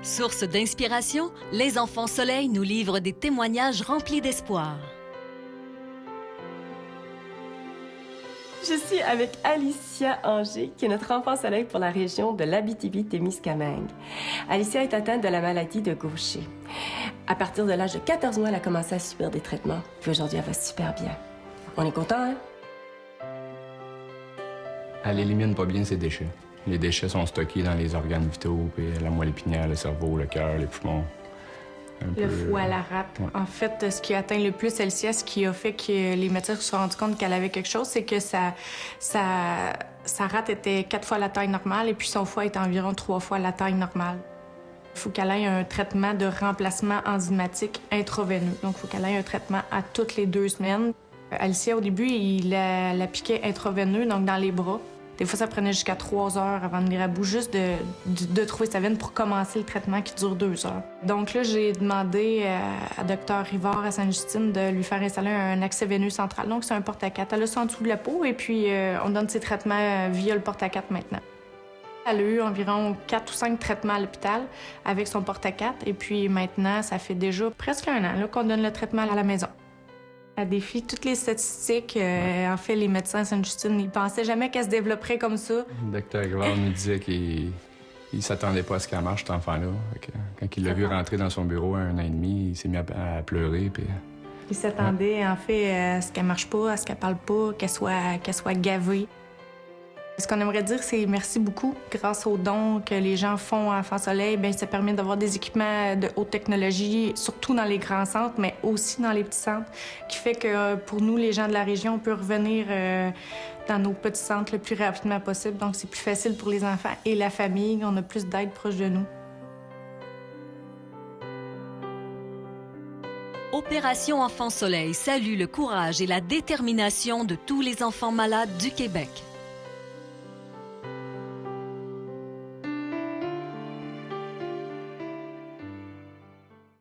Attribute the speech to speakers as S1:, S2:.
S1: Source d'inspiration, les Enfants Soleil nous livrent des témoignages remplis d'espoir.
S2: Je suis avec Alicia Anger, qui est notre enfant soleil pour la région de l'Abitibi-Témiscamingue. Alicia est atteinte de la maladie de Gaucher. À partir de l'âge de 14 mois, elle a commencé à subir des traitements. Puis aujourd'hui, elle va super bien. On est content, hein?
S3: Elle élimine pas bien ses déchets. Les déchets sont stockés dans les organes vitaux, puis la moelle épinière, le cerveau, le cœur, les poumons.
S4: Le foie, la rate.
S3: Ouais.
S4: En fait, ce qui a atteint le plus Alicia, ce qui a fait que les médecins se sont rendus compte qu'elle avait quelque chose, c'est que sa rate était 4 fois la taille normale et puis son foie était environ 3 fois la taille normale. Il faut qu'elle ait un traitement de remplacement enzymatique intraveineux. Donc, il faut qu'elle ait un traitement à toutes les 2 semaines. Alicia, au début, il la piquait intraveineux, donc dans les bras. Des fois, ça prenait jusqu'à 3 heures avant de venir à bout, juste de trouver sa veine pour commencer le traitement qui dure 2 heures. Donc là, j'ai demandé à Dr Rivard à Sainte-Justine de lui faire installer un accès veineux central. Donc, c'est un porte-à-4. Elle a ça en dessous de la peau et puis on donne ses traitements via le porte-à-4 maintenant. Elle a eu environ 4 ou 5 traitements à l'hôpital avec son porte-à-4. Et puis maintenant, ça fait déjà presque 1 an qu'on donne le traitement à la maison. Elle défie toutes les statistiques. En fait, les médecins à Sainte-Justine, ils pensaient jamais qu'elle se développerait comme ça.
S3: Le docteur Rivard nous disait qu'il s'attendait pas à ce qu'elle marche, cet enfant-là. Quand il l'a vu rentrer dans son bureau à 1 an et demi, il s'est mis à pleurer. Puis...
S4: Il s'attendait, en fait, à ce qu'elle marche pas, à ce qu'elle parle pas, qu'elle soit gavée. Ce qu'on aimerait dire, c'est merci beaucoup. Grâce aux dons que les gens font à Enfants Soleil, bien, ça permet d'avoir des équipements de haute technologie, surtout dans les grands centres, mais aussi dans les petits centres, qui fait que pour nous, les gens de la région, on peut revenir dans nos petits centres le plus rapidement possible. Donc, c'est plus facile pour les enfants et la famille. On a plus d'aide proche de nous.
S1: Opération Enfants Soleil salue le courage et la détermination de tous les enfants malades du Québec.